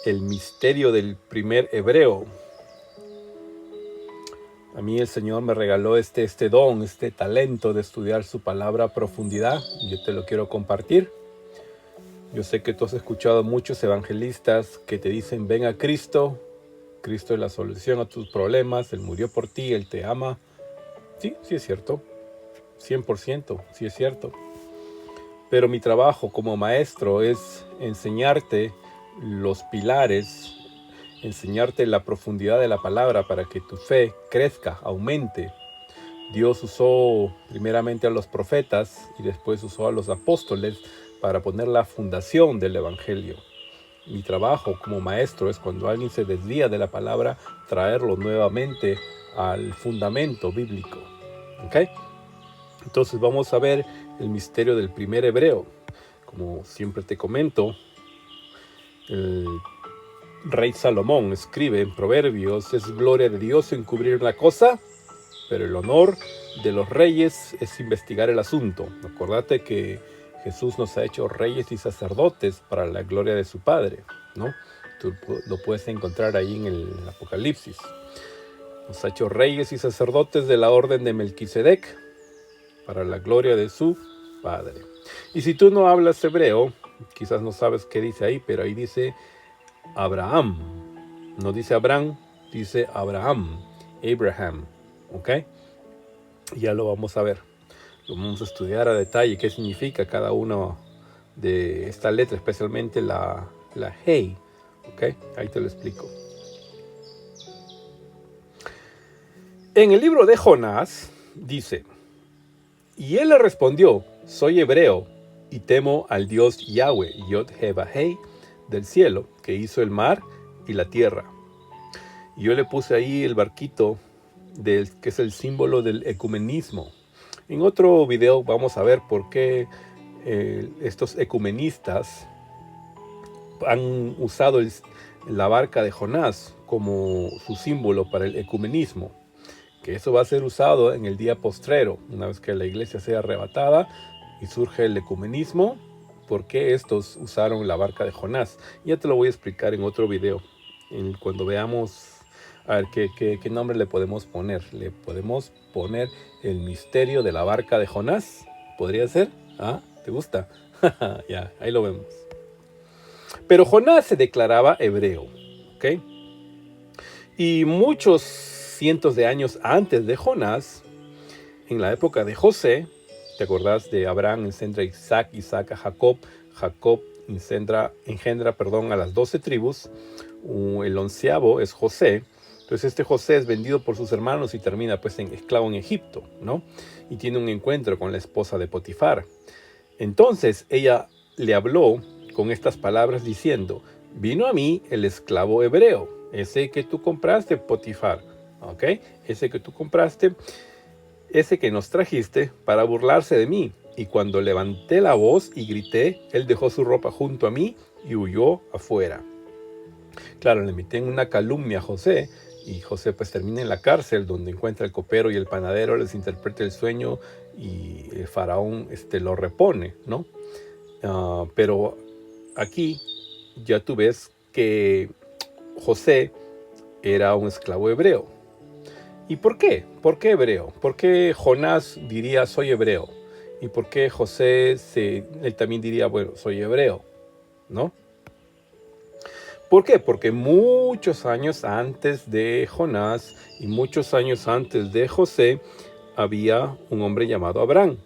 el misterio del primer hebreo. A mí el Señor me regaló este don, este talento de estudiar su palabra a profundidad. Yo te lo quiero compartir. Yo sé que tú has escuchado muchos evangelistas que te dicen, ven a Cristo. Cristo es la solución a tus problemas. Él murió por ti, Él te ama. Sí, sí es cierto. 100%, sí es cierto. Pero mi trabajo como maestro es enseñarte los pilares, enseñarte la profundidad de la palabra para que tu fe crezca, aumente. Dios usó primeramente a los profetas y después usó a los apóstoles para poner la fundación del evangelio. Mi trabajo como maestro es cuando alguien se desvía de la palabra, traerlo nuevamente al fundamento bíblico. ¿Ok? Entonces vamos a ver el misterio del primer hebreo. Como siempre te comento, el rey Salomón escribe en Proverbios, es gloria de Dios encubrir una cosa, pero el honor de los reyes es investigar el asunto. Acordate que Jesús nos ha hecho reyes y sacerdotes para la gloria de su Padre, ¿no? Tú lo puedes encontrar ahí en el Apocalipsis. Nos ha hecho reyes y sacerdotes de la orden de Melquisedec para la gloria de su Padre. Y si tú no hablas hebreo, quizás no sabes qué dice ahí, pero ahí dice Abraham. No dice Abraham, dice Abraham. Abraham. ¿Ok? Ya lo vamos a ver. Lo vamos a estudiar a detalle qué significa cada uno de esta letra, especialmente la hey. ¿Ok? Ahí te lo explico. En el libro de Jonás dice, y él le respondió, soy hebreo y temo al Dios Yahweh, Yod-Heh-Vah-Heh, del cielo, que hizo el mar y la tierra. Y yo le puse ahí el barquito, que es el símbolo del ecumenismo. En otro video vamos a ver por qué estos ecumenistas han usado la barca de Jonás como su símbolo para el ecumenismo. Que eso va a ser usado en el día postrero, una vez que la iglesia sea arrebatada y surge el ecumenismo. ¿Por qué estos usaron la barca de Jonás? Ya te lo voy a explicar en otro video, cuando veamos a ver qué nombre le podemos poner. Le podemos poner el misterio de la barca de Jonás. ¿Podría ser? ¿Ah? ¿Te gusta? Ya, ahí lo vemos. Pero Jonás se declaraba hebreo, ¿ok? Y muchos cientos de años antes de Jonás, en la época de José, ¿te acordás de Abraham engendra a Isaac, Isaac a Jacob, Jacob engendra a las 12 tribus, el 11º es José. Entonces este José es vendido por sus hermanos y termina pues en esclavo en Egipto, ¿no? Y tiene un encuentro con la esposa de Potifar. Entonces ella le habló con estas palabras diciendo, vino a mí el esclavo hebreo, ese que tú compraste, Potifar, ¿ok? Ese que tú compraste, ese que nos trajiste para burlarse de mí. Y cuando levanté la voz y grité, él dejó su ropa junto a mí y huyó afuera. Claro, le meten una calumnia a José, y José pues termina en la cárcel, donde encuentra el copero y el panadero, les interpreta el sueño y el faraón lo repone, ¿no? Pero aquí ya tú ves que José era un esclavo hebreo. ¿Y por qué? ¿Por qué hebreo? ¿Por qué Jonás diría soy hebreo? ¿Y por qué José él también diría, bueno, soy hebreo? ¿No? ¿Por qué? Porque muchos años antes de Jonás y muchos años antes de José había un hombre llamado Abraham.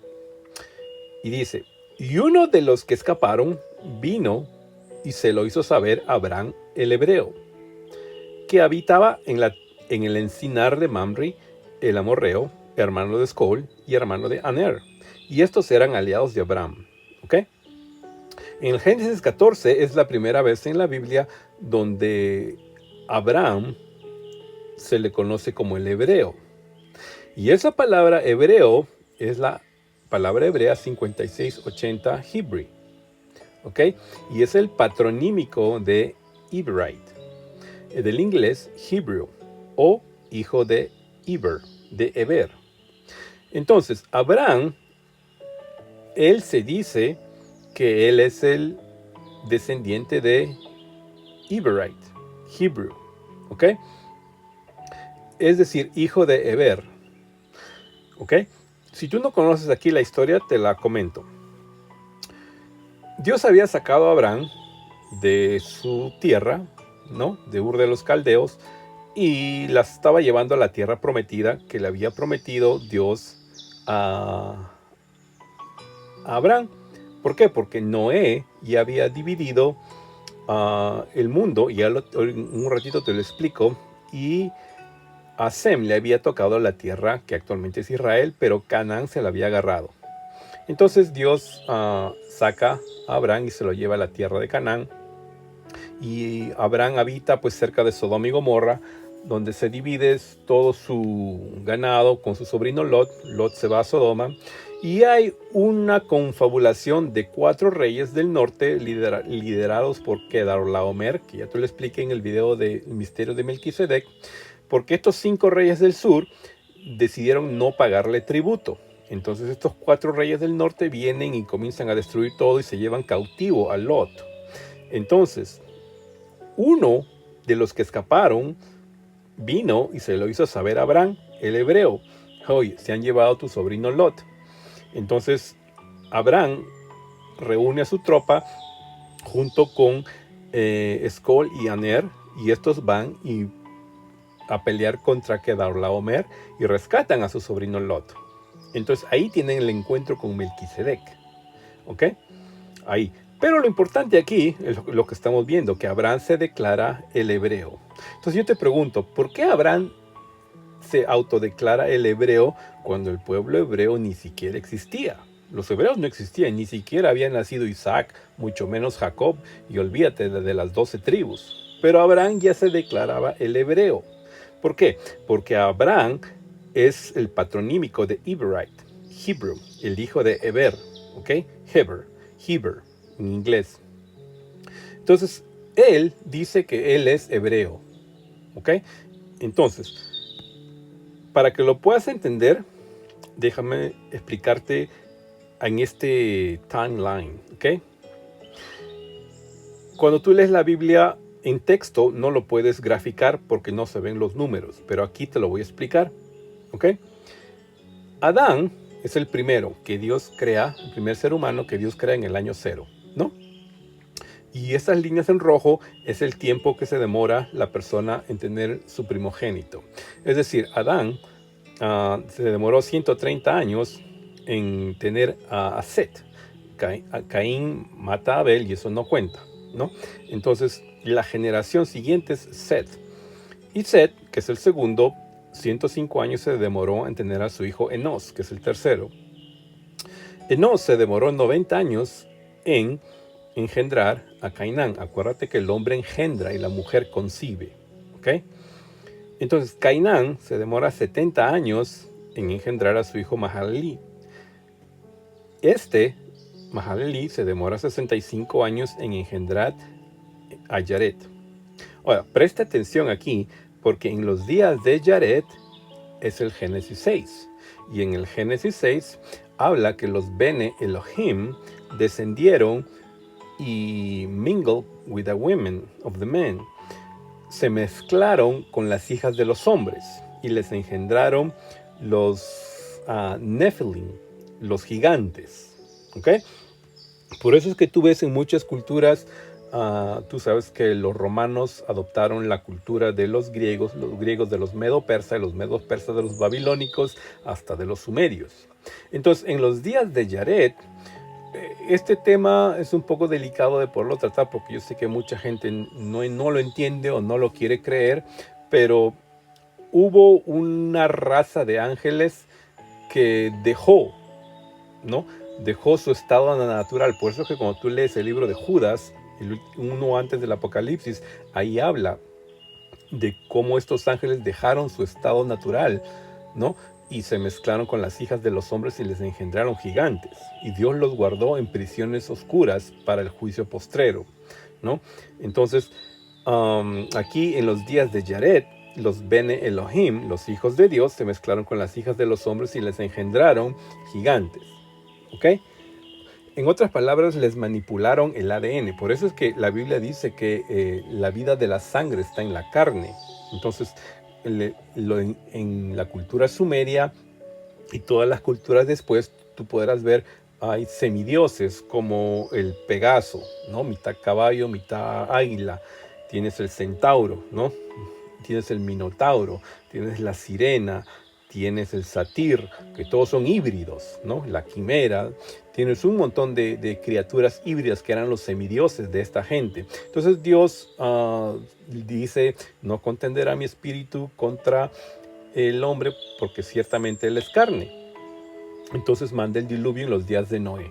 Y dice, y uno de los que escaparon vino y se lo hizo saber a Abraham el hebreo, que habitaba en el encinar de Mamre, el amorreo, hermano de Escol y hermano de Aner. Y estos eran aliados de Abraham. ¿Ok? En el Génesis 14 es la primera vez en la Biblia donde Abraham se le conoce como el hebreo. Y esa palabra hebreo es la palabra hebrea 5680 Hebrew. ¿Ok? Y es el patronímico de Hebrite, del inglés Hebrew, o hijo de Eber, de Eber. Entonces, Abraham, él se dice que él es el descendiente de Eberite, Hebrew, ¿ok? Es decir, hijo de Eber, ¿ok? Si tú no conoces aquí la historia, te la comento. Dios había sacado a Abraham de su tierra, ¿no? De Ur de los Caldeos, y la estaba llevando a la tierra prometida que le había prometido Dios a Abraham. ¿Por qué? Porque Noé ya había dividido el mundo, y un ratito te lo explico, y a Sem le había tocado la tierra que actualmente es Israel, pero Canaán se la había agarrado. Entonces Dios saca a Abraham y se lo lleva a la tierra de Canaán, y Abraham habita pues cerca de Sodoma y Gomorra, donde se divide todo su ganado con su sobrino Lot. Lot se va a Sodoma, y hay una confabulación de 4 reyes del norte liderados por Kedorlaomer, que ya te lo expliqué en el video de El misterio de Melquisedec, porque estos 5 reyes del sur decidieron no pagarle tributo. Entonces estos 4 reyes del norte vienen y comienzan a destruir todo y se llevan cautivo a Lot. Entonces, uno de los que escaparon vino y se lo hizo saber a Abraham, el hebreo. Oye, se han llevado a tu sobrino Lot. Entonces, Abraham reúne a su tropa junto con Escol y Aner, y estos van a pelear contra Kedorlaomer y rescatan a su sobrino Lot. Entonces, ahí tienen el encuentro con Melquisedec. ¿Ok? Ahí. Pero lo importante aquí es lo que estamos viendo, que Abraham se declara el hebreo. Entonces yo te pregunto, ¿por qué Abraham se autodeclara el hebreo cuando el pueblo hebreo ni siquiera existía? Los hebreos no existían, ni siquiera había nacido Isaac, mucho menos Jacob, y olvídate de las 12 tribus. Pero Abraham ya se declaraba el hebreo. ¿Por qué? Porque Abraham es el patronímico de Eberite, Hebrew, el hijo de Eber, ¿ok? Heber, en inglés. Entonces, él dice que él es hebreo, ¿ok? Entonces, para que lo puedas entender, déjame explicarte en este timeline, ¿ok? Cuando tú lees la Biblia en texto, no lo puedes graficar porque no se ven los números, pero aquí te lo voy a explicar, ¿ok? Adán es el primero que Dios crea, el primer ser humano que Dios crea en el año 0, ¿no? Y estas líneas en rojo es el tiempo que se demora la persona en tener su primogénito. Es decir, Adán se demoró 130 años en tener a Set. Caín mata a Abel y eso no cuenta, ¿no? Entonces, la generación siguiente es Set. Y Set, que es el segundo, 105 años se demoró en tener a su hijo Enos, que es el tercero. Enos se demoró 90 años en engendrar a Cainán. Acuérdate que el hombre engendra y la mujer concibe, ¿ok? Entonces Cainán se demora 70 años en engendrar a su hijo Mahalalí. Mahalalí se demora 65 años en engendrar a Yaret. Ahora, presta atención aquí, porque en los días de Yaret es el Génesis 6. Y en el Génesis 6 habla que los Bene Elohim descendieron y mingled with the women of the men. Se mezclaron con las hijas de los hombres y les engendraron los Nephilim, los gigantes. ¿Ok? Por eso es que tú ves en muchas culturas, tú sabes que los romanos adoptaron la cultura de los griegos de los medo-persas, los medo-persas de los babilónicos, hasta de los sumerios. Entonces, en los días de Yaret, este tema es un poco delicado de poderlo tratar, porque yo sé que mucha gente no lo entiende o no lo quiere creer, pero hubo una raza de ángeles que dejó su estado natural. Por eso que cuando tú lees el libro de Judas, uno antes del Apocalipsis, ahí habla de cómo estos ángeles dejaron su estado natural, ¿no? Y se mezclaron con las hijas de los hombres y les engendraron gigantes. Y Dios los guardó en prisiones oscuras para el juicio postrero, ¿no? Entonces, aquí en los días de Yaret, los Bene Elohim, los hijos de Dios, se mezclaron con las hijas de los hombres y les engendraron gigantes, ¿ok? En otras palabras, les manipularon el ADN. Por eso es que la Biblia dice que la vida de la sangre está en la carne. Entonces, en la cultura sumeria y todas las culturas después, tú podrás ver, hay semidioses como el Pegaso, ¿no? Mitad caballo, mitad águila. Tienes el centauro, ¿no? Tienes el minotauro, tienes la sirena, tienes el satir, que todos son híbridos, ¿no? La quimera, tienes un montón de criaturas híbridas que eran los semidioses de esta gente. Entonces Dios dice, no contenderá mi espíritu contra el hombre, porque ciertamente él es carne. Entonces manda el diluvio en los días de Noé.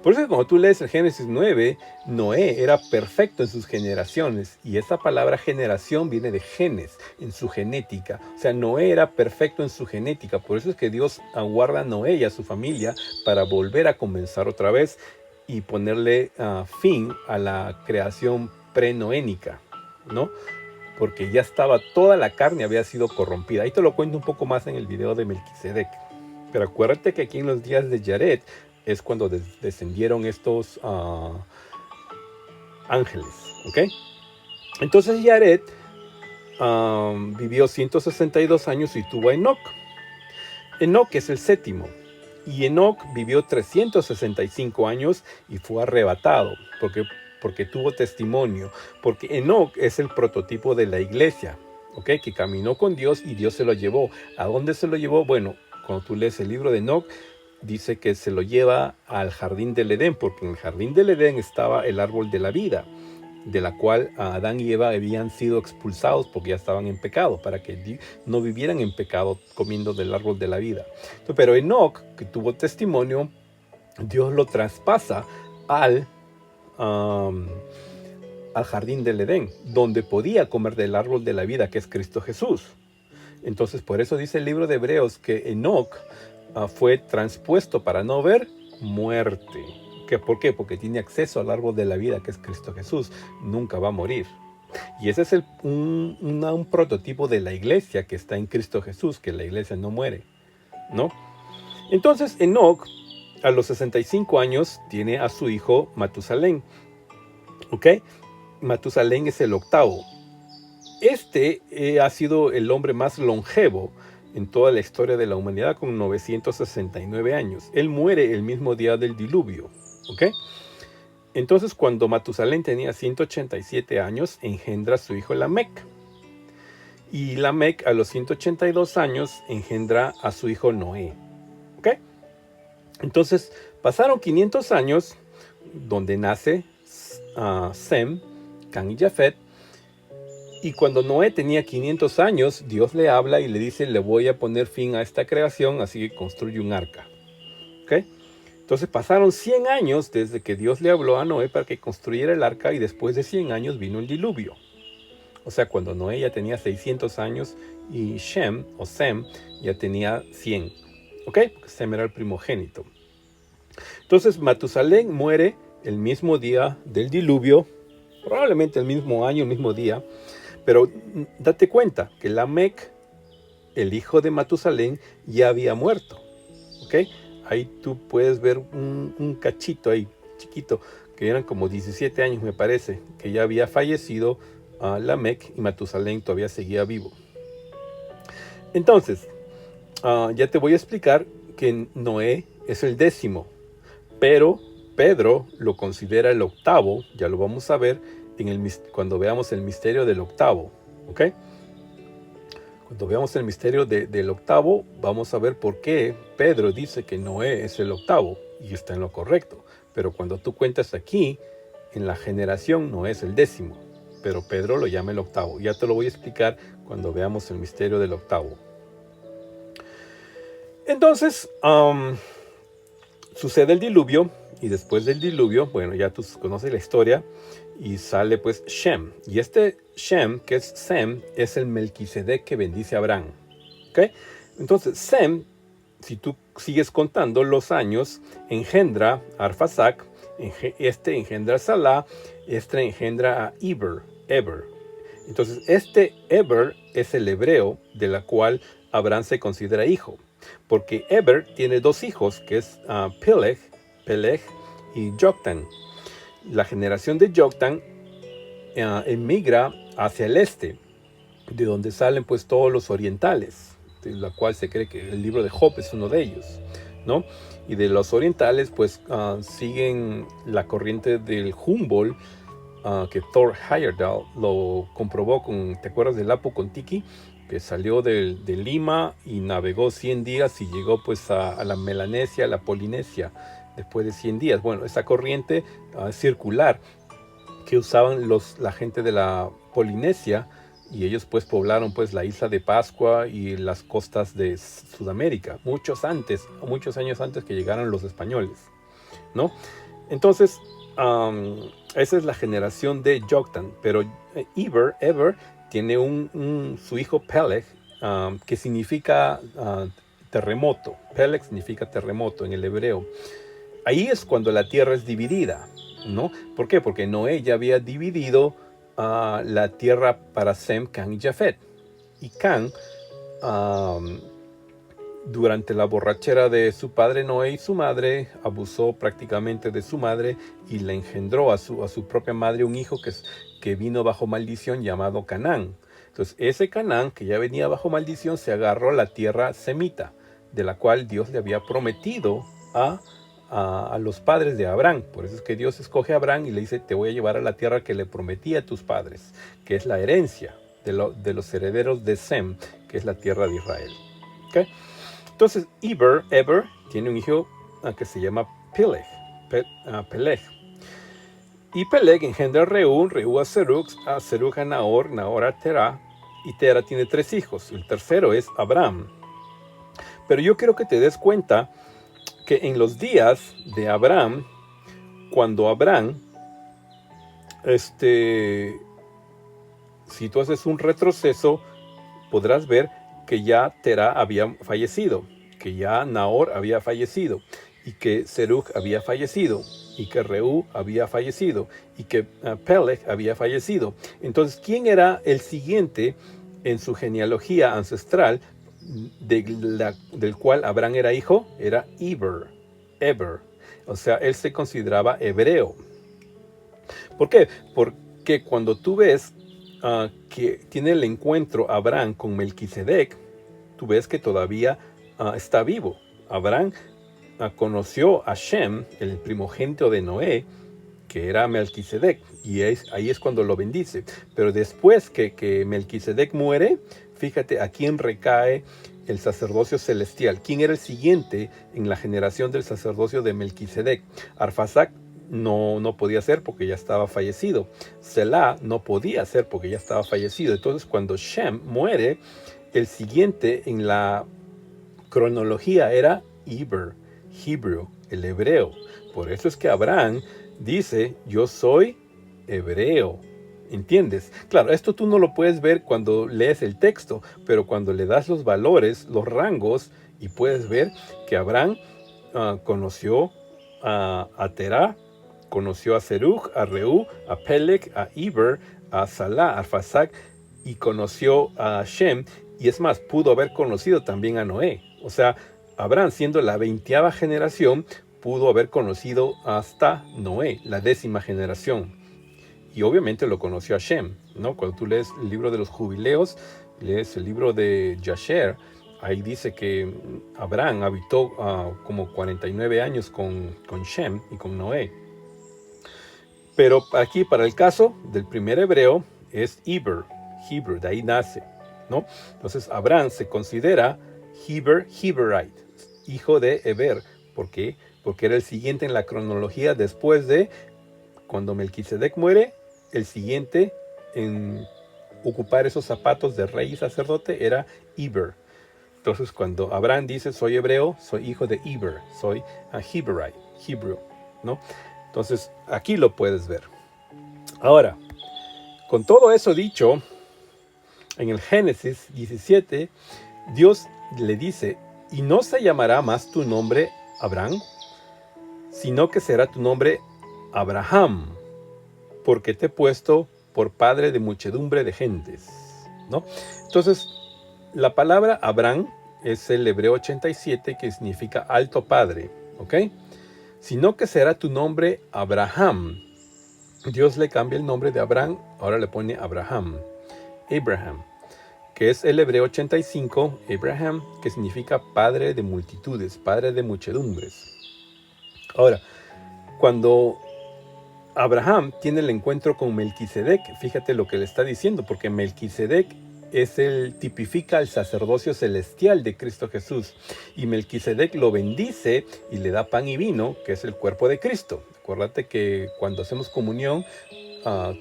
Por eso cuando tú lees el Génesis 9, Noé era perfecto en sus generaciones. Y esa palabra generación viene de genes, en su genética. O sea, Noé era perfecto en su genética. Por eso es que Dios aguarda a Noé y a su familia para volver a comenzar otra vez y ponerle fin a la creación prenoénica, ¿no? Porque ya estaba, toda la carne había sido corrompida. Ahí te lo cuento un poco más en el video de Melquisedec. Pero acuérdate que aquí en los días de Yared es cuando descendieron estos ángeles, ¿ok? Entonces Yared vivió 162 años y tuvo a Enoc. Enoc es el séptimo. Y Enoc vivió 365 años y fue arrebatado, porque tuvo testimonio. Porque Enoc es el prototipo de la iglesia, ¿ok? Que caminó con Dios y Dios se lo llevó. ¿A dónde se lo llevó? Bueno, cuando tú lees el libro de Enoc, dice que se lo lleva al jardín del Edén, porque en el jardín del Edén estaba el árbol de la vida, de la cual Adán y Eva habían sido expulsados porque ya estaban en pecado, para que no vivieran en pecado comiendo del árbol de la vida. Pero Enoc, que tuvo testimonio, Dios lo traspasa al jardín del Edén, donde podía comer del árbol de la vida, que es Cristo Jesús. Entonces, por eso dice el libro de Hebreos que Enoc fue transpuesto para no ver muerte. ¿Por qué? Porque tiene acceso al árbol de la vida, que es Cristo Jesús. Nunca va a morir. Y ese es un prototipo de la iglesia que está en Cristo Jesús, que la iglesia no muere, ¿no? Entonces, Enoc, a los 65 años, tiene a su hijo Matusalén. ¿Ok? Matusalén es el octavo. Este ha sido el hombre más longevo en toda la historia de la humanidad, con 969 años. Él muere el mismo día del diluvio, ¿ok? Entonces, cuando Matusalén tenía 187 años, engendra a su hijo Lamec. Y Lamec, a los 182 años, engendra a su hijo Noé, ¿ok? Entonces, pasaron 500 años, donde nace Sem, Can y Jafet. Y cuando Noé tenía 500 años, Dios le habla y le dice, le voy a poner fin a esta creación, así que construye un arca. ¿Ok? Entonces pasaron 100 años desde que Dios le habló a Noé para que construyera el arca, y después de 100 años vino el diluvio. O sea, cuando Noé ya tenía 600 años y Sem ya tenía 100. ¿Ok? Porque Sem era el primogénito. Entonces Matusalén muere el mismo día del diluvio, probablemente el mismo año, el mismo día. Pero date cuenta que Lamec, el hijo de Matusalén, ya había muerto. ¿Ok? Ahí tú puedes ver un cachito ahí, chiquito, que eran como 17 años, me parece, que ya había fallecido Lamec, y Matusalén todavía seguía vivo. Entonces, ya te voy a explicar que Noé es el 10º, pero Pedro lo considera el 8º, ya lo vamos a ver cuando veamos el misterio del 8º, ¿ok? Cuando veamos el misterio del 8º, vamos a ver por qué Pedro dice que Noé es el 8º, y está en lo correcto. Pero cuando tú cuentas aquí, en la generación, Noé es el 10º, pero Pedro lo llama el 8º. Ya te lo voy a explicar cuando veamos el misterio del 8º. Entonces, sucede el diluvio. Y después del diluvio, bueno, ya tú conoces la historia, y sale pues Shem. Y este Shem, que es Sem, es el Melquisedec que bendice a Abraham. ¿Ok? Entonces, Sem, si tú sigues contando los años, engendra a Arfaxad, este engendra a Salah, este engendra a Eber. Entonces, este Eber es el hebreo de la cual Abraham se considera hijo. Porque Eber tiene dos hijos, que es Peleg y Joktan. La generación de Joktan emigra hacia el este, de donde salen pues todos los orientales, de la cual se cree que el libro de Job es uno de ellos, ¿no? Y de los orientales pues siguen la corriente del Humboldt, que Thor Heyerdahl lo comprobó con, ¿te acuerdas del Apu Kontiki? Que salió de Lima y navegó 100 días y llegó pues a la Melanesia, a la Polinesia, después de 100 días. Bueno, esa corriente circular que usaban la gente de la Polinesia, y ellos pues poblaron pues la isla de Pascua y las costas de Sudamérica, muchos años antes que llegaran los españoles, ¿no? Entonces, esa es la generación de Joktan, pero Eber tiene su hijo Peleg, que significa terremoto. Peleg significa terremoto en el hebreo. Ahí es cuando la tierra es dividida, ¿no? ¿Por qué? Porque Noé ya había dividido la tierra para Sem, Can y Jafet. Y Can, durante la borrachera de su padre Noé y su madre, abusó prácticamente de su madre y le engendró a su propia madre un hijo que vino bajo maldición llamado Canaán. Entonces ese Canaán, que ya venía bajo maldición, se agarró a la tierra semita, de la cual Dios le había prometido a los padres de Abraham. Por eso es que Dios escoge a Abraham y le dice: te voy a llevar a la tierra que le prometí a tus padres, que es la herencia de los herederos de Sem, que es la tierra de Israel. ¿Okay? Entonces Eber tiene un hijo que se llama Peleg. Y Peleg engendra a Reú a Serug a Nahor a Terah, y Terah tiene 3 hijos. El tercero es Abraham. Pero yo quiero que te des cuenta que en los días de Abraham, cuando Abraham, si tú haces un retroceso, podrás ver que ya Terah había fallecido, que ya Nahor había fallecido, y que Serug había fallecido, y que Reú había fallecido, y que Peleg había fallecido. Entonces, ¿quién era el siguiente en su genealogía ancestral del cual Abraham era hijo? Era Eber. O sea, él se consideraba hebreo. ¿Por qué? Porque cuando tú ves que tiene el encuentro Abraham con Melquisedec, tú ves que todavía está vivo. Abraham conoció a Shem, el primogénito de Noé, que era Melquisedec, y ahí es cuando lo bendice. Pero después que Melquisedec muere, fíjate a quién recae el sacerdocio celestial. ¿Quién era el siguiente en la generación del sacerdocio de Melquisedec? Arfaxad no podía ser porque ya estaba fallecido. Selah no podía ser porque ya estaba fallecido. Entonces, cuando Shem muere, el siguiente en la cronología era Hebrew, el hebreo. Por eso es que Abraham dice: yo soy hebreo. ¿Entiendes? Claro, esto tú no lo puedes ver cuando lees el texto, pero cuando le das los valores, los rangos, y puedes ver que Abraham conoció a Terah, conoció a Serug, a Reú, a Peleg, a Eber, a Salah, a Arfaxad, y conoció a Shem, y es más, pudo haber conocido también a Noé. O sea, Abraham, siendo la 20ª generación, pudo haber conocido hasta Noé, la 10ª generación. Y obviamente lo conoció a Shem, ¿no? Cuando tú lees el libro de los jubileos, lees el libro de Jasher, ahí dice que Abraham habitó como 49 años con Shem y con Noé. Pero aquí, para el caso del primer hebreo, es Hebrew, de ahí nace, ¿no? Entonces Abraham se considera Heberite, hijo de Eber. ¿Por qué? Porque era el siguiente en la cronología después de cuando Melquisedec muere. El siguiente en ocupar esos zapatos de rey y sacerdote era Eber. Entonces, cuando Abraham dice: soy hebreo, soy hijo de Eber, soy Heberite, Hebrew, ¿no? Entonces, aquí lo puedes ver. Ahora, con todo eso dicho, en el Génesis 17, Dios le dice: y no se llamará más tu nombre Abraham, sino que será tu nombre Abraham, porque te he puesto por padre de muchedumbre de gentes, ¿no? Entonces, la palabra Abraham es el hebreo 87, que significa alto padre, ¿ok? sino que será tu nombre Abraham. Dios le cambia el nombre de Abraham, ahora le pone Abraham, que es el hebreo 85, Abraham, que significa padre de multitudes, padre de muchedumbres. Ahora, cuando Abraham tiene el encuentro con Melquisedec, fíjate lo que le está diciendo, porque Melquisedec tipifica el sacerdocio celestial de Cristo Jesús. Y Melquisedec lo bendice y le da pan y vino, que es el cuerpo de Cristo. Acuérdate que cuando hacemos comunión,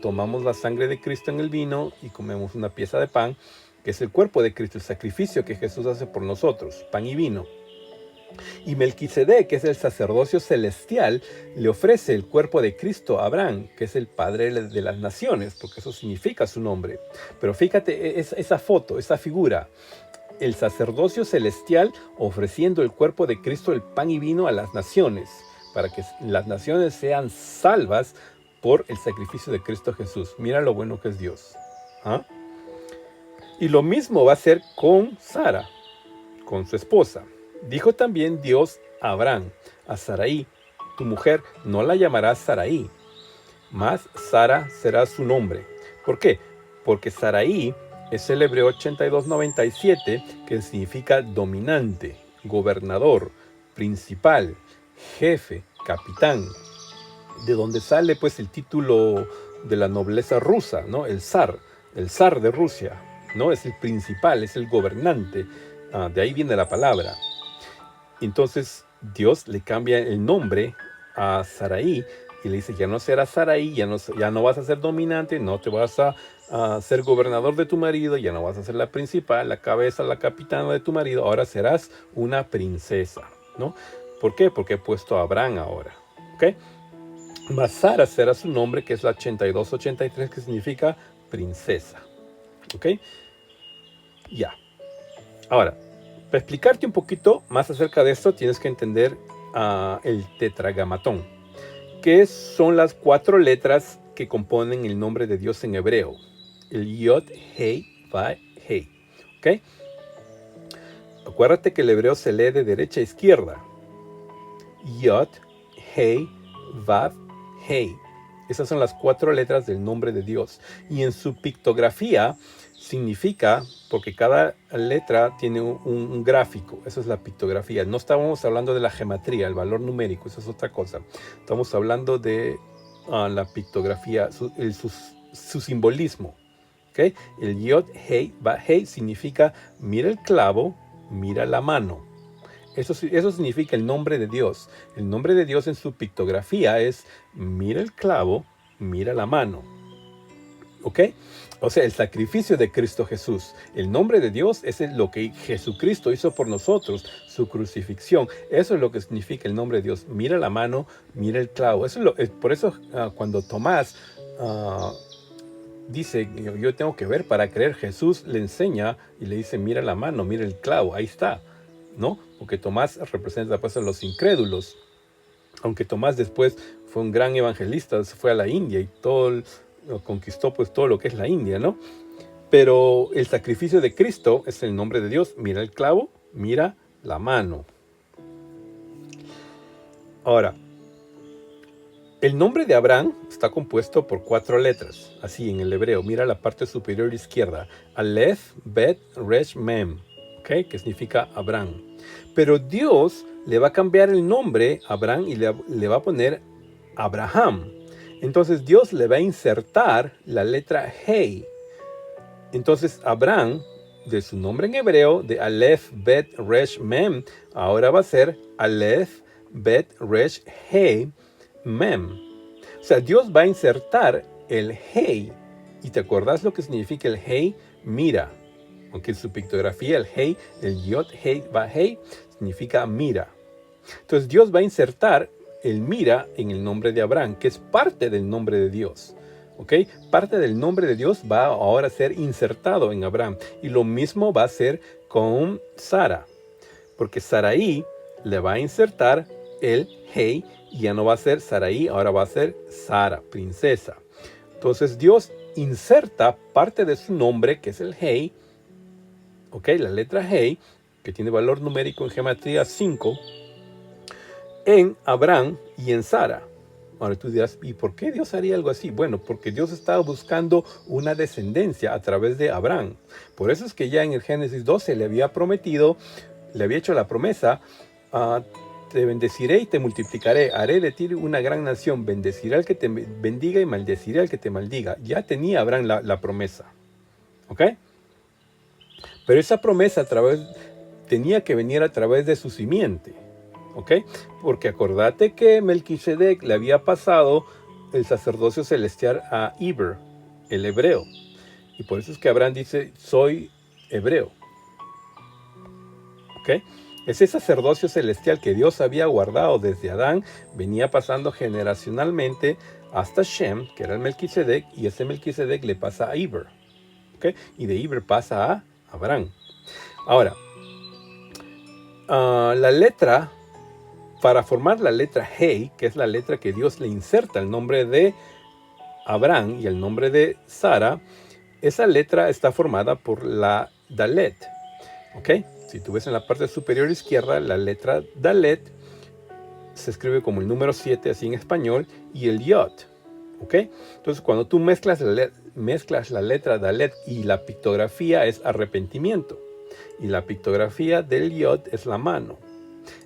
tomamos la sangre de Cristo en el vino y comemos una pieza de pan, que es el cuerpo de Cristo, el sacrificio que Jesús hace por nosotros, pan y vino. Y Melquisedec, que es el sacerdocio celestial, le ofrece el cuerpo de Cristo a Abraham, que es el padre de las naciones, porque eso significa su nombre. Pero fíjate esa foto, esa figura, el sacerdocio celestial ofreciendo el cuerpo de Cristo, el pan y vino a las naciones, para que las naciones sean salvas por el sacrificio de Cristo Jesús. Mira lo bueno que es Dios. ¿Ah? Y lo mismo va a ser con Sara, con su esposa. Dijo también Dios a Abraham, a Sarai, tu mujer no la llamarás Sarai, mas Sara será su nombre. ¿Por qué? Porque Sarai es el hebreo 8297, que significa dominante, gobernador, principal, jefe, capitán. De donde sale pues el título de la nobleza rusa, ¿no? El zar de Rusia, ¿no? Es el principal, es el gobernante. De ahí viene la palabra. Entonces Dios le cambia el nombre a Sarai y le dice, ya no serás Sarai, ya no vas a ser dominante, no te vas a ser gobernador de tu marido, ya no vas a ser la principal, la cabeza, la capitana de tu marido, ahora serás una princesa, ¿no? ¿Por qué? Porque he puesto a Abraham ahora, ¿ok? Mas Sara será su nombre, que es la 8283, que significa princesa, ¿ok? Ya. Ahora, para explicarte un poquito más acerca de esto, tienes que entender el tetragamatón, que son las 4 letras que componen el nombre de Dios en hebreo. El Yod, Hei, Vav, Hei. ¿Ok? Acuérdate que el hebreo se lee de derecha a izquierda. Yod, Hei, Vav, Hei. Esas son las 4 letras del nombre de Dios. Y en su pictografía significa, porque cada letra tiene un gráfico, eso es la pictografía. No estábamos hablando de la gematría, el valor numérico, eso es otra cosa. Estamos hablando de la pictografía, su simbolismo. ¿Okay? El Yod, Hei, Vav, Hei significa mira el clavo, mira la mano. Eso significa el nombre de Dios. El nombre de Dios en su pictografía es mira el clavo, mira la mano. ¿Ok? O sea, el sacrificio de Cristo Jesús. El nombre de Dios es lo que Jesucristo hizo por nosotros, su crucifixión. Eso es lo que significa el nombre de Dios. Mira la mano, mira el clavo. Por eso cuando Tomás dice, yo tengo que ver para creer, Jesús le enseña y le dice, mira la mano, mira el clavo, ahí está, ¿no? Porque Tomás representa pues a los incrédulos. Aunque Tomás después fue un gran evangelista, se fue a la India y conquistó pues todo lo que es la India, ¿no? Pero el sacrificio de Cristo es el nombre de Dios. Mira el clavo, mira la mano. Ahora, el nombre de Abraham está compuesto por 4 letras, así en el hebreo. Mira la parte superior izquierda. Aleph, Bet, Resh, Mem, ¿okay? Que significa Abraham. Pero Dios le va a cambiar el nombre a Abraham y le va a poner Abraham. Entonces Dios le va a insertar la letra Hei. Entonces Abraham, de su nombre en hebreo, de Aleph, Bet, Resh, Mem, ahora va a ser Aleph, Bet, Resh, Hei, Mem. O sea, Dios va a insertar el Hei. ¿Y te acordás lo que significa el Hei? Mira. Aunque en su pictografía el Hei, el Yod, Hei, Vav, Hei, significa mira. Entonces Dios va a insertar el mira en el nombre de Abraham, que es parte del nombre de Dios. ¿Ok? Parte del nombre de Dios va ahora a ser insertado en Abraham. Y lo mismo va a ser con Sara. Porque Sarai le va a insertar el Hei y ya no va a ser Sarai, ahora va a ser Sara, princesa. Entonces Dios inserta parte de su nombre, que es el Hei, ¿ok? La letra Hei, que tiene valor numérico en gematría 5, en Abraham y en Sara. Ahora tú dirás, ¿y por qué Dios haría algo así? Bueno, porque Dios estaba buscando una descendencia a través de Abraham. Por eso es que ya en el Génesis 12 le había prometido, le había hecho la promesa, te bendeciré y te multiplicaré, haré de ti una gran nación, bendeciré al que te bendiga y maldeciré al que te maldiga. Ya tenía Abraham la promesa. ¿Ok? Pero esa promesa tenía que venir a través de su simiente. ¿Ok? Porque acordate que Melquisedec le había pasado el sacerdocio celestial a Iber, el hebreo. Y por eso es que Abraham dice, soy hebreo. ¿Ok? Ese sacerdocio celestial que Dios había guardado desde Adán venía pasando generacionalmente hasta Shem, que era el Melquisedec, y ese Melquisedec le pasa a Iber. ¿Ok? Y de Iber pasa a Abraham. Ahora, la letra, para formar la letra Hey, que es la letra que Dios le inserta el nombre de Abraham y el nombre de Sara, esa letra está formada por la Dalet. ¿Ok? Si tú ves en la parte superior izquierda, la letra Dalet se escribe como el número 7, así en español, y el Yod. ¿Ok? Entonces, cuando tú mezclas la letra Dalet y la pictografía es arrepentimiento. Y la pictografía del Yod es la mano.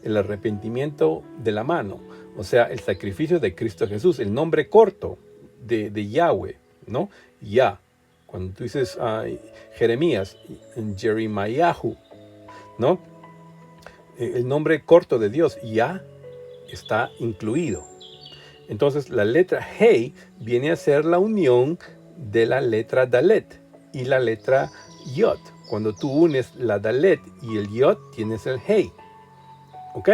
El arrepentimiento de la mano. O sea, el sacrificio de Cristo Jesús. El nombre corto de Yahweh, ¿no? Yah. Cuando tú dices Jeremías, en Jeremiahu, ¿no? El nombre corto de Dios, Yah, está incluido. Entonces, la letra Hey viene a ser la unión de la letra Dalet y la letra Yod. Cuando tú unes la Dalet y el Yod, tienes el Hey. ¿Ok?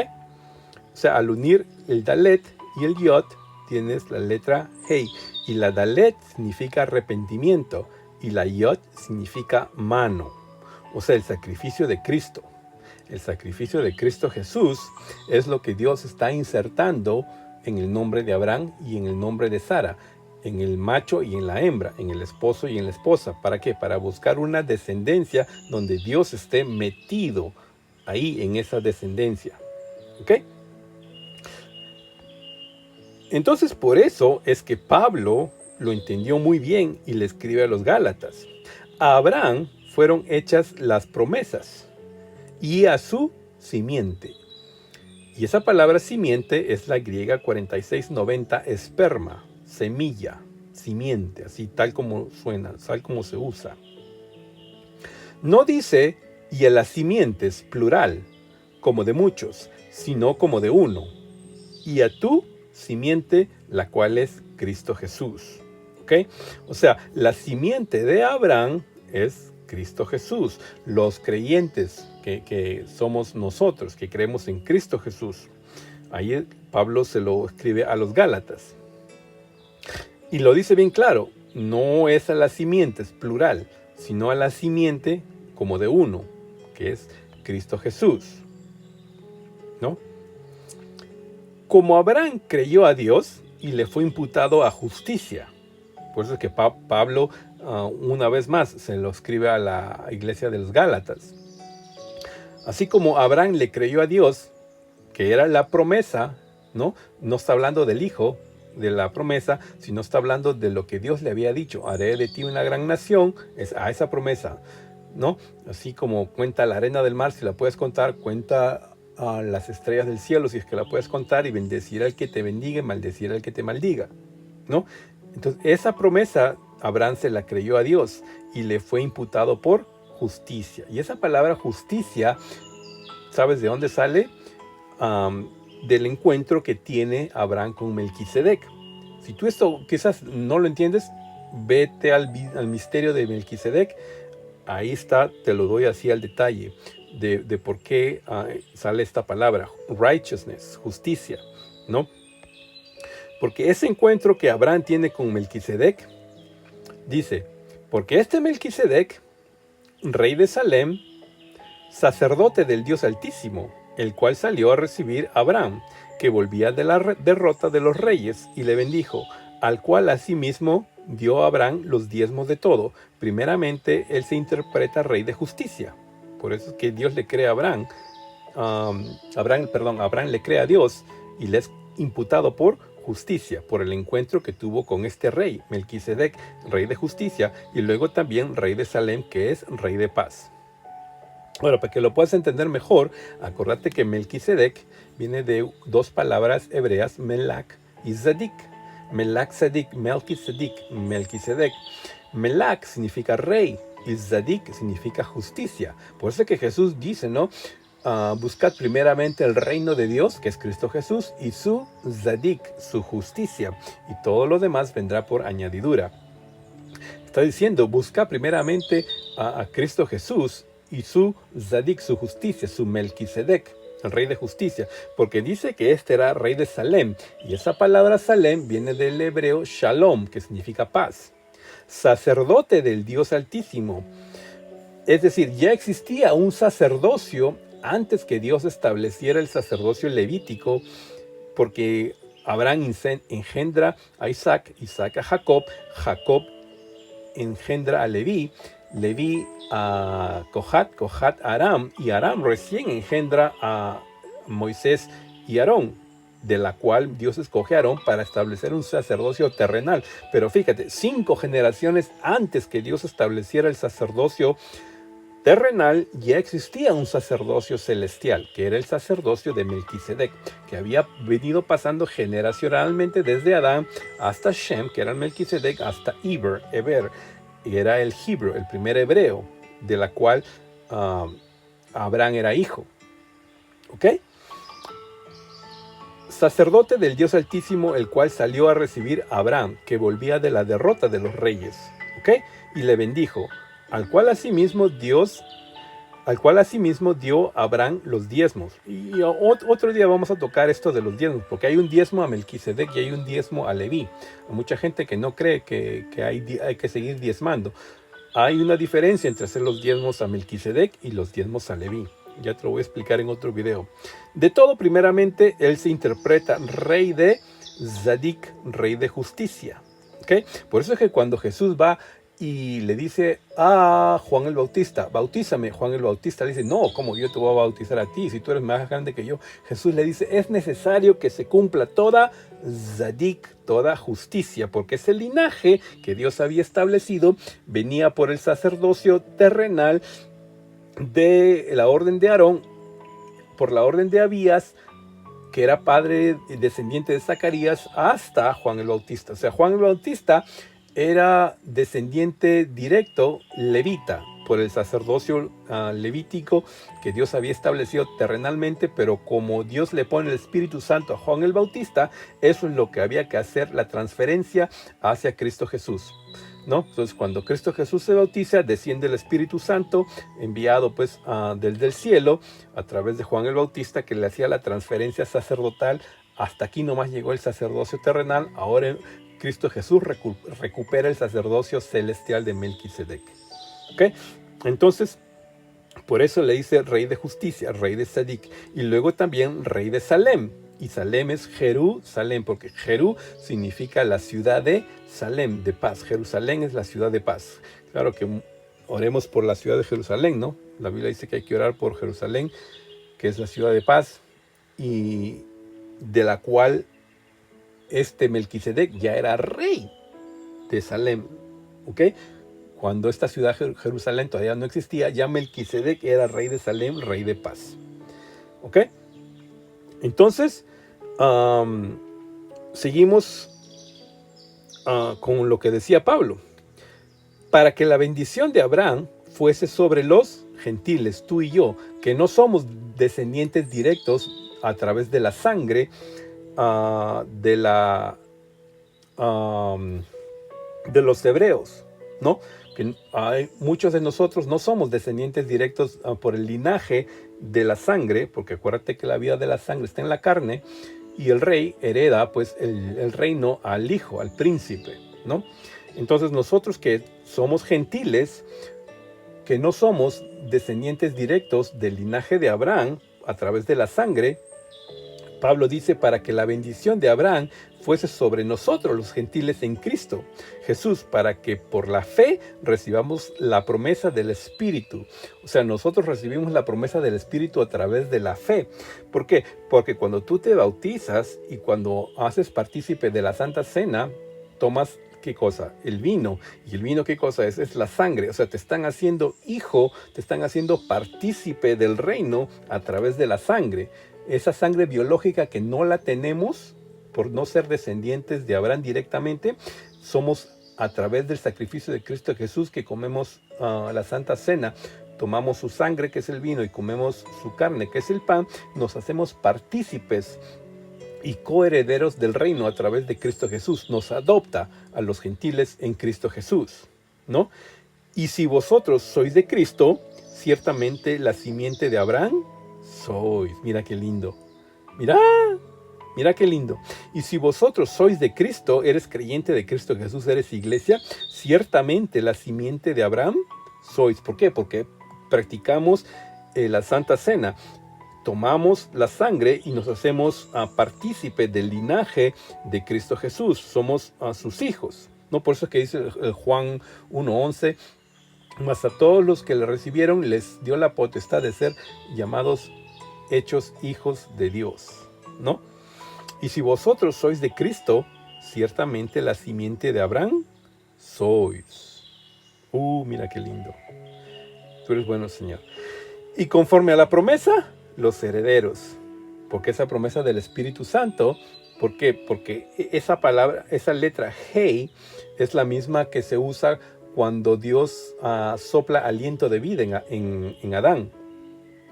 O sea, al unir el Dalet y el Yod, tienes la letra Hey. Y la Dalet significa arrepentimiento y la Yod significa mano. O sea, el sacrificio de Cristo. El sacrificio de Cristo Jesús es lo que Dios está insertando en el nombre de Abraham y en el nombre de Sara, en el macho y en la hembra, en el esposo y en la esposa. ¿Para qué? Para buscar una descendencia donde Dios esté metido ahí en esa descendencia. ¿Ok? Entonces, por eso es que Pablo lo entendió muy bien y le escribe a los Gálatas. A Abraham fueron hechas las promesas y a su simiente. Y esa palabra simiente es la griega 4690 esperma, semilla, simiente, así tal como suena, tal como se usa. No dice y a las simientes, plural, como de muchos, sino como de uno. Y a tu simiente, la cual es Cristo Jesús. ¿Ok? O sea, la simiente de Abraham es Cristo Jesús. Los creyentes que somos nosotros, que creemos en Cristo Jesús. Ahí Pablo se lo escribe a los Gálatas. Y lo dice bien claro, no es a las simientes, plural, sino a la simiente como de uno, que es Cristo Jesús. ¿No? Como Abraham creyó a Dios y le fue imputado a justicia. Por eso es que Pablo, una vez más, se lo escribe a la iglesia de los Gálatas. Así como Abraham le creyó a Dios, que era la promesa, ¿no? No está hablando del hijo de la promesa, sino está hablando de lo que Dios le había dicho. Haré de ti una gran nación, es a esa promesa, ¿no? Así como cuenta la arena del mar, si la puedes contar, cuenta a las estrellas del cielo, si es que la puedes contar, y bendecirá al que te bendiga y maldecirá al que te maldiga, ¿no? Entonces, esa promesa Abraham se la creyó a Dios y le fue imputado por justicia. Y esa palabra justicia, ¿sabes de dónde sale? Del encuentro que tiene Abraham con Melquisedec. Si tú esto quizás no lo entiendes, vete al misterio de Melquisedec. Ahí está, te lo doy así al detalle de por qué sale esta palabra, righteousness, justicia, ¿no? Porque ese encuentro que Abraham tiene con Melquisedec, dice, porque este Melquisedec, rey de Salem, sacerdote del Dios Altísimo, el cual salió a recibir a Abraham, que volvía de la derrota de los reyes, y le bendijo, al cual asimismo dio a Abraham los diezmos de todo. Primeramente, él se interpreta rey de justicia. Por eso es que Dios le cree a Abraham. Abraham le cree a Dios y le es imputado por justicia, por el encuentro que tuvo con este rey, Melquisedec, rey de justicia, y luego también rey de Salem, que es rey de paz. Bueno, para que lo puedas entender mejor, acuérdate que Melquisedec viene de dos palabras hebreas, Melach y Zadik. Melach, Zadik, Melquisedec. Melach significa rey y Zadik significa justicia. Por eso que Jesús dice, ¿no? Buscad primeramente el reino de Dios, que es Cristo Jesús, y su Zadik, su justicia, y todo lo demás vendrá por añadidura. Está diciendo, busca primeramente a Cristo Jesús y su Zadik, su justicia, su Melquisedec, el rey de justicia, porque dice que este era rey de Salem, y esa palabra Salem viene del hebreo Shalom, que significa paz. Sacerdote del Dios Altísimo. Es decir, ya existía un sacerdocio antes que Dios estableciera el sacerdocio levítico, porque Abraham engendra a Isaac, Isaac a Jacob, Jacob engendra a Leví, Leví a Cohat, Cohat a Aram, y Aram recién engendra a Moisés y Aarón, de la cual Dios escoge a Aarón para establecer un sacerdocio terrenal. Pero fíjate, 5 generaciones antes que Dios estableciera el sacerdocio terrenal, ya existía un sacerdocio celestial, que era el sacerdocio de Melquisedec, que había venido pasando generacionalmente desde Adán hasta Shem, que era el Melquisedec, hasta Eber, y era el Hebrew, el primer hebreo, de la cual Abraham era hijo. ¿Ok? Sacerdote del Dios Altísimo, el cual salió a recibir a Abraham, que volvía de la derrota de los reyes. ¿Ok? Y le bendijo, al cual asimismo dio a Abraham los diezmos. Y otro día vamos a tocar esto de los diezmos, porque hay un diezmo a Melquisedec y hay un diezmo a Leví. Hay mucha gente que no cree que hay que seguir diezmando. Hay una diferencia entre hacer los diezmos a Melquisedec y los diezmos a Leví. Ya te lo voy a explicar en otro video. De todo, primeramente, él se interpreta rey de Zadik, rey de justicia. ¿Okay? Por eso es que cuando Jesús va y le dice a Juan el Bautista, bautízame, Juan el Bautista le dice, no, ¿cómo yo te voy a bautizar a ti si tú eres más grande que yo? Jesús le dice, es necesario que se cumpla toda Zadik, toda justicia, porque ese linaje que Dios había establecido venía por el sacerdocio terrenal de la orden de Aarón, por la orden de Abías, que era padre y descendiente de Zacarías, hasta Juan el Bautista. O sea, Juan el Bautista era descendiente directo levita por el sacerdocio levítico que Dios había establecido terrenalmente, pero como Dios le pone el Espíritu Santo a Juan el Bautista, eso es lo que había que hacer, la transferencia hacia Cristo Jesús, ¿no? Entonces, cuando Cristo Jesús se bautiza, desciende el Espíritu Santo, enviado pues desde el cielo, a través de Juan el Bautista, que le hacía la transferencia sacerdotal. Hasta aquí nomás llegó el sacerdocio terrenal. Ahora Cristo Jesús recupera el sacerdocio celestial de Melquisedec. ¿Okay? Entonces, por eso le dice rey de justicia, rey de Zadik, y luego también rey de Salem. Y Salem es Jerusalén, porque Jerú significa la ciudad de Salem, de paz. Jerusalén es la ciudad de paz. Claro que oremos por la ciudad de Jerusalén, ¿no? La Biblia dice que hay que orar por Jerusalén, que es la ciudad de paz, y de la cual este Melquisedec ya era rey de Salem. ¿Ok? Cuando esta ciudad Jerusalén todavía no existía, ya Melquisedec era rey de Salem, rey de paz. ¿Ok? Entonces, seguimos con lo que decía Pablo. Para que la bendición de Abraham fuese sobre los gentiles, tú y yo, que no somos descendientes directos a través de la sangre de los hebreos, ¿no? Que muchos de nosotros no somos descendientes directos por el linaje de la sangre, porque acuérdate que la vida de la sangre está en la carne, y el rey hereda pues el reino al hijo, al príncipe, ¿no? Entonces nosotros que somos gentiles, que no somos descendientes directos del linaje de Abraham a través de la sangre, Pablo dice, para que la bendición de Abraham fuese sobre nosotros los gentiles en Cristo Jesús, para que por la fe recibamos la promesa del Espíritu. O sea, nosotros recibimos la promesa del Espíritu a través de la fe. ¿Por qué? Porque cuando tú te bautizas y cuando haces partícipe de la Santa Cena, tomas ¿qué cosa? El vino. ¿Y el vino qué cosa es? Es la sangre. O sea, te están haciendo hijo, te están haciendo partícipe del reino a través de la sangre. Esa sangre biológica que no la tenemos por no ser descendientes de Abraham directamente, somos a través del sacrificio de Cristo Jesús que comemos la Santa Cena, tomamos su sangre que es el vino y comemos su carne que es el pan, nos hacemos partícipes y coherederos del reino a través de Cristo Jesús. Nos adopta a los gentiles en Cristo Jesús, ¿no? Y si vosotros sois de Cristo, ciertamente la simiente de Abraham sois. Mira qué lindo. Mira qué lindo. Y si vosotros sois de Cristo, eres creyente de Cristo Jesús, eres iglesia, ciertamente la simiente de Abraham sois. ¿Por qué? Porque practicamos la Santa Cena. Tomamos la sangre y nos hacemos partícipe del linaje de Cristo Jesús. Somos sus hijos, ¿no? Por eso es que dice el Juan 1:11, mas a todos los que le recibieron les dio la potestad de ser llamados, hechos hijos de Dios, ¿no? Y si vosotros sois de Cristo, ciertamente la simiente de Abraham sois. Mira qué lindo. Tú eres bueno, Señor. Y conforme a la promesa, los herederos. Porque esa promesa del Espíritu Santo, ¿por qué? Porque esa palabra, esa letra Hei, es la misma que se usa cuando Dios sopla aliento de vida en Adán.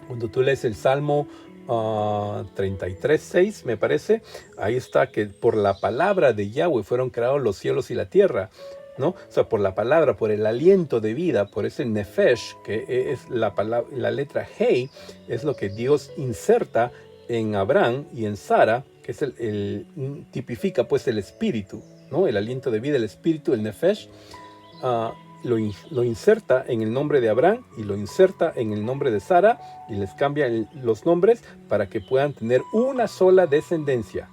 Cuando tú lees el Salmo 33:6, me parece, ahí está que por la palabra de Yahweh fueron creados los cielos y la tierra, ¿no? O sea, por la palabra, por el aliento de vida, por ese nefesh, que es la letra Hei, es lo que Dios inserta en Abraham y en Sara, que es tipifica pues el espíritu, ¿no? El aliento de vida, el espíritu, el nefesh, lo inserta en el nombre de Abraham y lo inserta en el nombre de Sara y les cambia los nombres para que puedan tener una sola descendencia.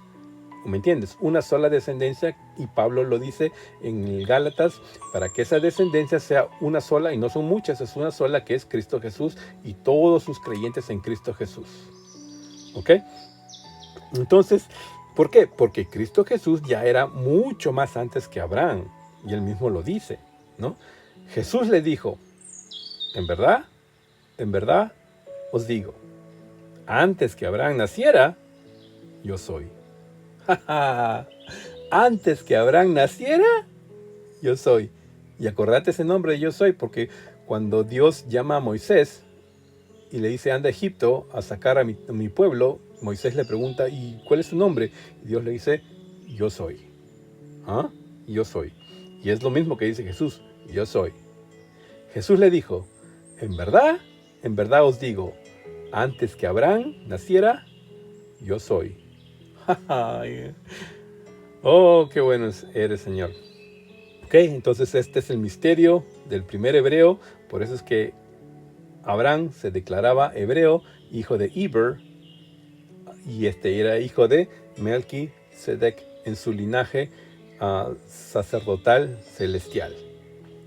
¿Me entiendes? Una sola descendencia, y Pablo lo dice en el Gálatas, para que esa descendencia sea una sola, y no son muchas, es una sola, que es Cristo Jesús y todos sus creyentes en Cristo Jesús. ¿Ok? Entonces, ¿por qué? Porque Cristo Jesús ya era mucho más antes que Abraham, y él mismo lo dice, ¿no? Jesús le dijo, en verdad os digo, antes que Abraham naciera, yo soy. Antes que Abraham naciera, yo soy. Y acordate ese nombre de yo soy, porque cuando Dios llama a Moisés y le dice, anda a Egipto a sacar a mi pueblo, Moisés le pregunta, ¿y cuál es su nombre? Y Dios le dice, yo soy. Yo soy. Y es lo mismo que dice Jesús, yo soy. Jesús le dijo, en verdad os digo, antes que Abraham naciera, yo soy. Oh, qué bueno eres, Señor. Ok, entonces este es el misterio del primer hebreo. Por eso es que Abraham se declaraba hebreo, hijo de Eber, y era hijo de Melquisedec en su linaje sacerdotal celestial.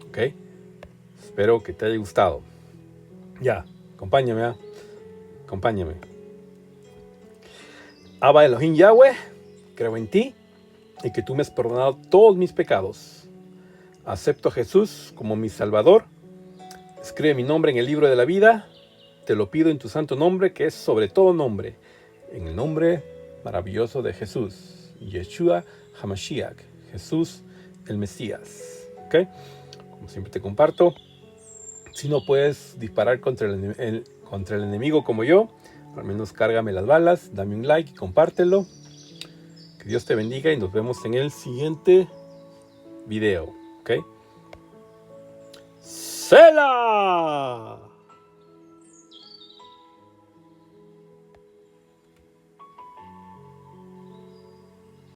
Ok, espero que te haya gustado. Ya, acompáñame. Abba Elohim Yahweh, creo en ti y que tú me has perdonado todos mis pecados. Acepto a Jesús como mi Salvador. Escribe mi nombre en el libro de la vida. Te lo pido en tu santo nombre, que es sobre todo nombre. En el nombre maravilloso de Jesús. Yeshua HaMashiach. Jesús el Mesías. ¿Ok? Como siempre te comparto. Si no puedes disparar contra el enemigo como yo, al menos cárgame las balas, dame un like y compártelo. Que Dios te bendiga y nos vemos en el siguiente video. ¿Ok? ¡Selah!